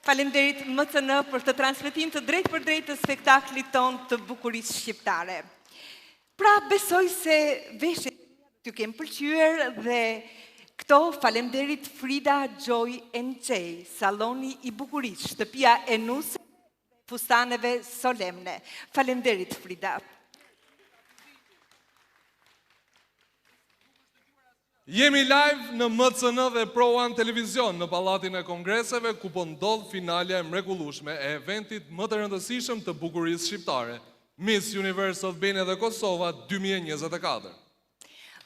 Faleminderit MCN për të transmetim të drejtë për drejtë të spektaklit ton të bukurisë shqiptare. Pra besoj se veshje t'ju kem pëlqyer dhe këto faleminderit Frida Joy NJ, Salloni i Bukurisë, shtëpia e Nuse, fustaneve solemne. Faleminderit Frida. Jemi live në MCN dhe Pro One Televizion në Pallatin e Kongreseve, ku po ndodh finalja e mrekullueshme e eventit më të rëndësishëm të bukurisë shqiptare, Miss Universe Albania dhe Kosova 2024.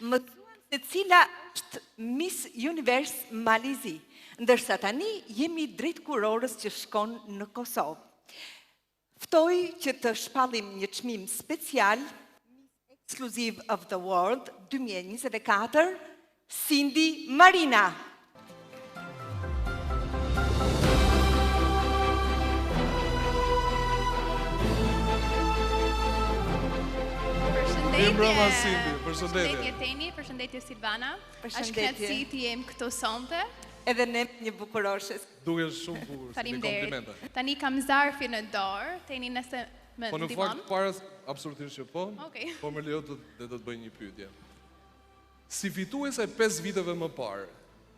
Më thuan se cila është Miss Universe Malizi, ndërsa tani jemi drejt kurorës që shkon në Kosovë. Ftoj që të shpallim një çmim special, Exclusive of the World 2024, Cindy Marina. Përshëndetje Teni, përshëndetje Silvana. Është kënaqësi të jem këtu sonte. Edhe ne një bukuroshes. Duke shumë bukur, si komplimente. Tani kam zarfin në dorë, Teni nëse më ndihmon. Po në fakt para absolutisht që po. Okej. Po më lejo të të bëj një pyetje. Si fituese 5 viteve më parë,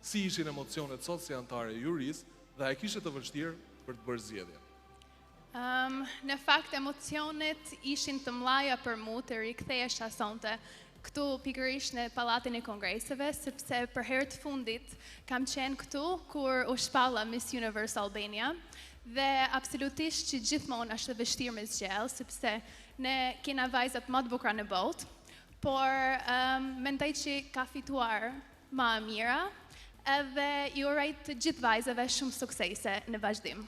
si ishin emocionet sot si antare e jurisë dhe a e kishte të vështirë për të bërë zgjedhje? Në fakt emocionet ishin të mëdha për mua të rikthehesha sonte këtu pikërisht në Pallatin e Kongreseve, sepse për herë të fundit kam qenë këtu kur u shpalla Miss Universe Albania dhe absolutisht që gjithmonë është e vështirë me zgjell, sepse ne kena vajzat më të bukura në botë, por mendoj që ka fituar më e mira edhe i uroj të gjithë vajzave shumë suksese në vazhdim.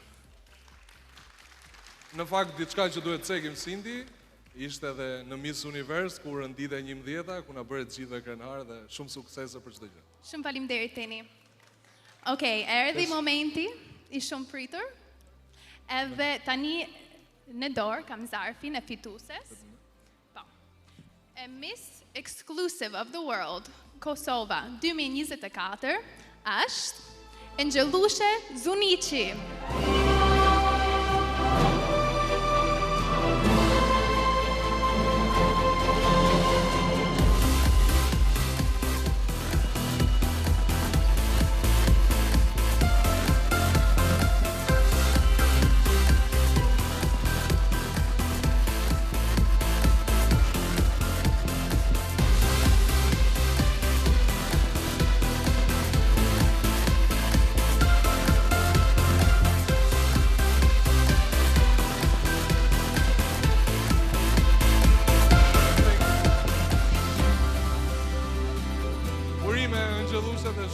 Në fakt, diçka që duhet cekim Cindy, ishte edhe në Miss Universe, kur rëndite 11-ta, ku na bëre të gjithë dhe krenar dhe shumë suksese për çdo gjë. Shumë faleminderit Teni. Okej, erdhi momenti i shumë pritur. Edhe tani në dorë kam zarfin e fitueses. A Miss Exclusive of the World Kosova 2024 është Angelushe Zunici.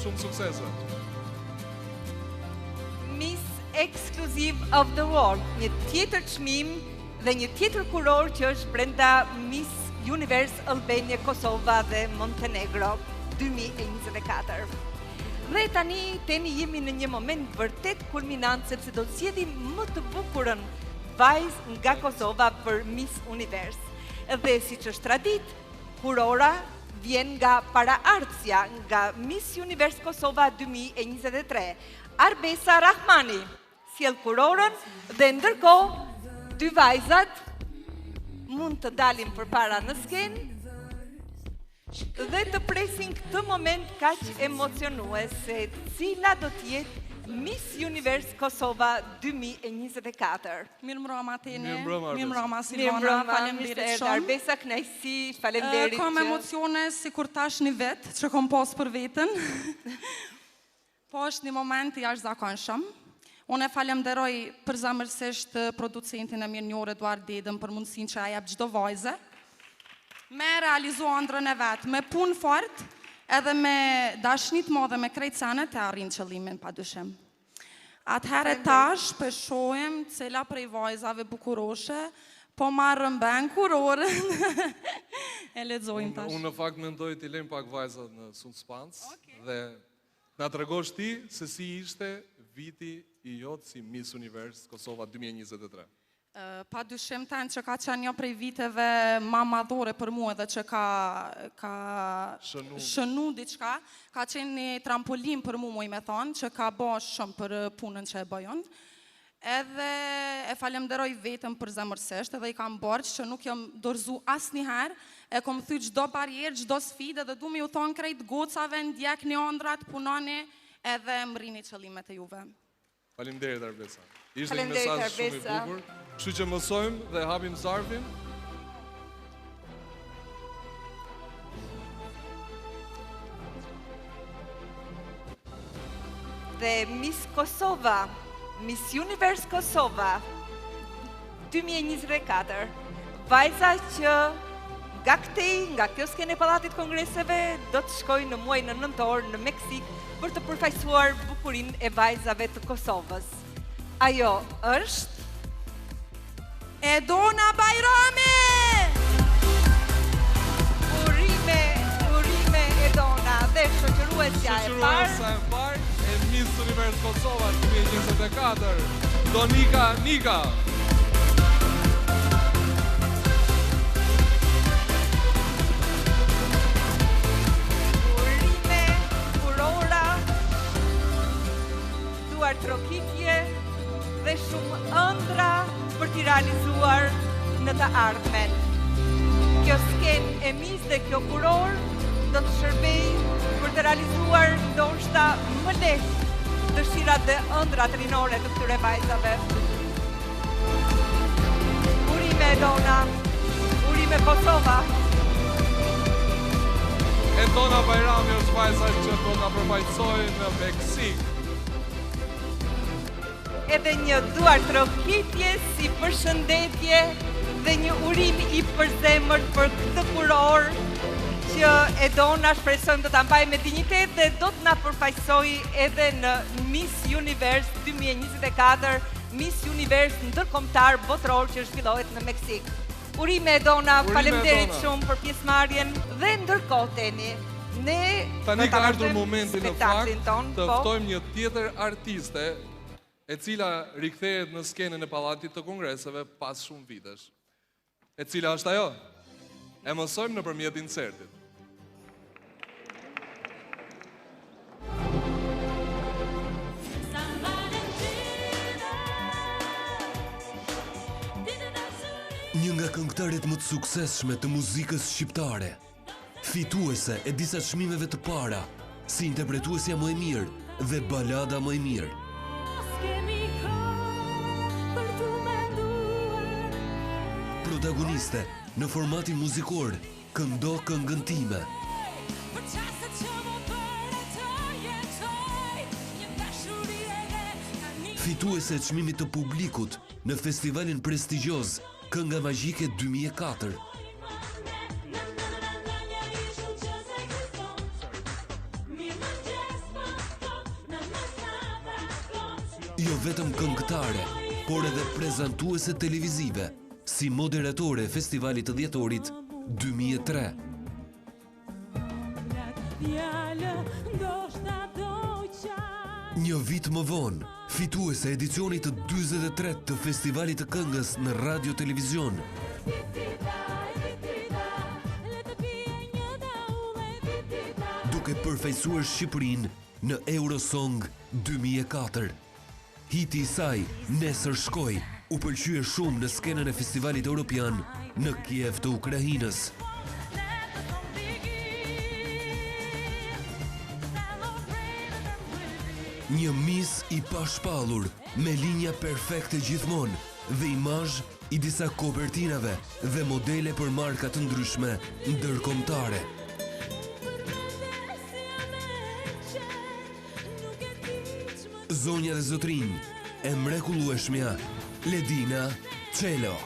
Shumë suksese. Miss Exclusive of the World, një tjetër çmim dhe një tjetër kuror që është brenda Miss Universe Albania, Kosova dhe Montenegro 2024. Dhe tani jemi në një moment vërtet kulminant, sepse do të sjellim më të bukurën vajzë nga Kosova për Miss Universe. Dhe siç është tradit, kurora vjen nga paraardhësja nga Miss Universe Kosova 2023. Arbesa Rahmani sjell kurorën dhe ndërkohë dy vajzat mund të dalin përpara në skenë dhe të presin këtë moment kaq emocionues se cila do të jetë Miss Universe Kosova 2024. Mirëmbrëma Teni. Mirëmbrëma Silvana, faleminderit shumë. Arbesa kënaqësi, faleminderit. Kam emocione sikur tash një vet që kam pas për veten. Po është një moment i jashtëzakonshëm. Unë falenderoj përzemërsisht producentin e mirënjohur Eduard Dedën për mundësinë që ai jep çdo vajze me realizu ëndrrën e vet, me punë fort, edhe me dashni të madhe me krejt senet e arrin qëllimin padyshim. Atëherë tash shohim cila prej vajzave bukuroshe po marrën ben kurorën. E lexojmë tash. Unë në fakt mendoj t'i lejmë pak vajzat në suspans dhe na tregosh ti se si ishte viti i jot si Miss Universe Kosova 2023. Pa dyshim që ka qenë një prej viteve ma madhore për mua dhe që ka shënu diçka, ka qenë një trampolin për mua me thonë, që ka bo shumë për punën që e bëjon. edhe e falemderoj vetëm për zemërsisht, edhe I kam borç që nuk jam dorëzu asnjëherë, e kom thy çdo barierë, çdo sfidë, dhe du mi u thonë krejt gocave, ndjekni ëndrat, punoni, edhe mrini qëllimet e juve. Faleminderit Arbesa. Ishte një Faleminderit, mesazh shumë I Arbesa. bukur. Kështu që mësojmë dhe hapim zarfin. Dhe Miss Kosova, Miss Universe Kosova 2024, vajza që nga këtej, nga kjo skenë e Pallatit Kongreseve, do të shkojë në muajin e nëntor në Meksik për të përfaqësuar bukurinë e vajzave të Kosovës. Ajo është Edona Bajrami! Urime Edona dhe shoqëruesja e parë. Shoqëruesa e parë e Miss Univers Kosova 2024, Donika Nika. Urime, furora, duar trokitje dhe shumë ëndra për t'i realizuar në të ardhmen. Kjo skenë e Miss dhe kjo furor do të shërbej për të realizuar ndoshta më lehtë dëshirat dhe ëndrat rinore të këtyre vajzave. Urime Dona, urime Kosova. Edona Bajrami është vajza që do na përfaqësojë në Meksik. Edhe një duar trokitje si përshëndetje dhe një urim I përzemërt për këtë furor që Edona shpresojmë do ta mbajë me dinjitet dhe do të na përfaqësojë edhe në Miss Universe 2024, Miss Universe ndërkombëtar botror që zhvillohet në Meksik. Urime Edona, Urime, faleminderit Edona. shumë për pjesëmarrjen dhe ndërkohë tani ne Tani do ta ka ardhur vazhdojmë momenti në spektaklin fakt ton, të po. ftojmë një tjetër artiste e cila rikthehet në skenën e Pallatit të Kongreseve pas shumë vitesh. E cila është ajo? E mësojmë nëpërmjet insertit. Një nga këngëtarët më të suksesshme të muzikës shqiptare, fituese e disa çmimeve të para, si interpretuesja më e mirë dhe balada më e mirë. Protagoniste në formatin muzikor, Këndo këngën time. Fituese e çmimit të publikut në festivalin prestigjioz Kënga Magjike 2004. Jo vetëm këngëtare, por edhe prezantuese televizive, si moderatore e festivalit të dhjetorit 2003. Një vit më vonë, fituese e edicionit të 43 të festivalit të këngës në radio televizion. Duke përfaqësuar Shqipërinë në Eurosong 2004. Hiti I saj, Nesër shkoj, u pëlqye shumë në skenën e festivalit europian në Kiev të Ukrainës. Një Miss I pashpallur, me linja perfekte gjithmonë dhe imazh I disa kopertinave dhe modele për marka të ndryshme ndërkombëtare. Zonja dhe zotrinj, e mrekullueshmja Ledina Çelo.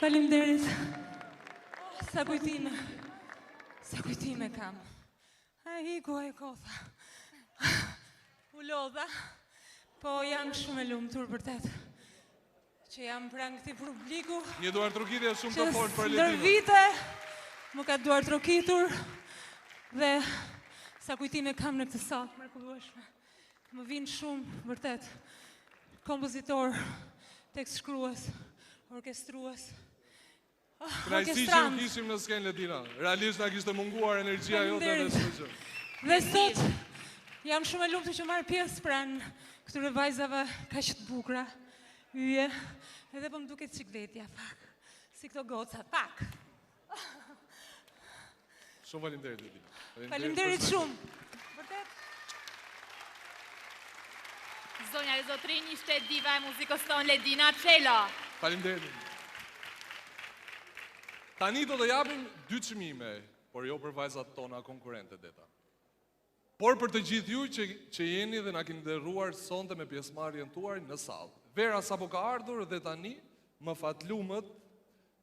Faleminderit. Sa kujtime kam. Iku e kotha. U lodha, po jam shumë e lumtur vërtet. Që jam pranë këtij publiku. Një duar trokitje shumë të fortë për Ndër Ledinën. vite më ka duar trokitur dhe sa kujtime kam në këtë sallë mrekullueshme. Më vjen shumë vërtet. Kompozitor, tekst shkrues, orkestrues. Kënaqësi që ju kishim në skenë Ledina. Realisht na kishte munguar energjia jote dhe çdo gjë. Dhe sot jam shumë e lumtur që marr pjesë pranë këtyre vajzave kaq të bukura. Yje, edhe po më duket çikletja pak. Si këto goca, pak. Shumë faleminderit Ledina. Faleminderit shumë. Vërtet. Zonja dhe zotrinj, ishte diva e muzikës tonë Ledina Çelo. Faleminderit. Tani do të japim 2 çmime, por jo për vajzat tona konkurrente deta. Por për të gjithë ju që jeni dhe na keni nderuar sonte me pjesëmarrjen tuaj në sallë. Vera sapo ka ardhur dhe tani më fatlumët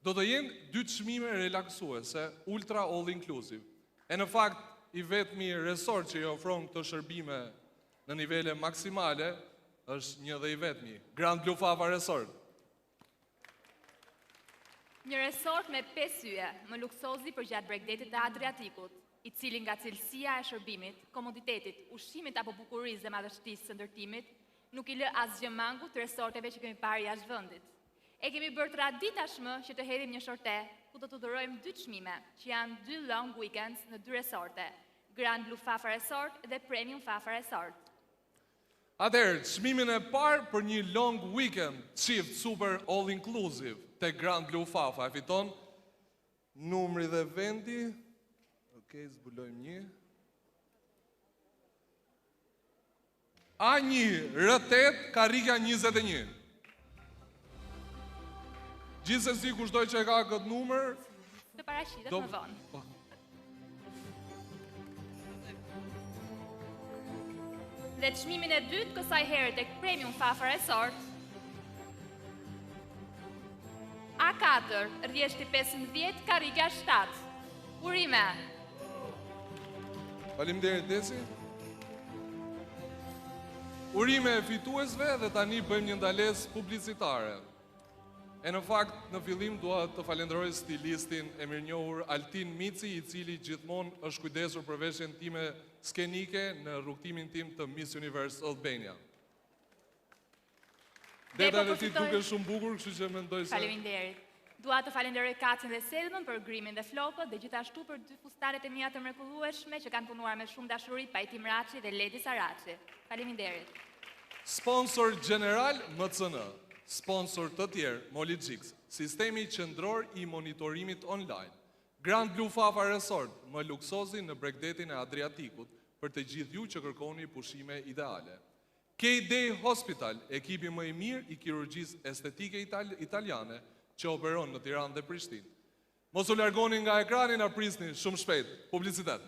do të jenë 2 çmime relaksuese, ultra all inclusive. E në fakt i vetmi resort që i ofron këto shërbime në nivele maksimale është një dhe i vetmi, Grand Blue Fafa Resort. Një resort me 5 yje, më luksozi për gjatë bregdetit të Adriatikut, i cili nga cilësia e shërbimit, komoditetit, ushqimit apo bukurisë dhe madhështisë së ndërtimit, nuk i lë asgjë mangu të resorteve që kemi parë jashtë vendit. E kemi bërë traditë tashmë që të hedhim një shorte ku do të dhurojmë 2 çmime, që janë 2 long weekends në 2 resorte, Grand Blue Fafa Resort dhe Premium Fafa Resort. Atëherë, çmimin e parë për një long weekend shift super all inclusive te Grand Blue Fafa e fiton numri dhe vendi. Okej, zbulojmë një. A1 R8 karrika 21. Gjithsesi kushtoj që e ka këtë numër. Të paraqitet më vonë. Dhe çmimin e dytë kësaj herë tek Premium Fafa Resort. A4 rrjeshti 15 karrika 7. Urime. Faleminderit Desi. Urime e fituesve dhe tani bëjmë një ndalesë publicitare. E në fakt, në fillim dua të falenderoj stilistin e mirënjohur Altin Mici, i cili gjithmonë është kujdesur për veshjen time skenike në rrugtimin tim të Miss Universe Albania. Deta dhe ti duke shumë bukur, kështu që mendoj se... Faleminderit. Dua të falenderoj Kacin dhe Selmën për grimin dhe flokët dhe gjithashtu për 2 fustanet e mia të mrekullueshme që kanë punuar me shumë dashuri Pajtim Raçi dhe Ledi Saraçi. Faleminderit. Sponsor general MCN, sponsor të tjerë Molixix, sistemi qendror i monitorimit online. Grand Blue Fafa Resort, më luksozi në bregdetin e Adriatikut për të gjithë ju që kërkoni pushime ideale. K-Day Hospital, ekipi më i mirë i kirurgjisë estetike italiane që operon në Tiranë dhe Prishtinë. Mos u largoni nga ekrani, na prisni shumë shpejt. Publicitet.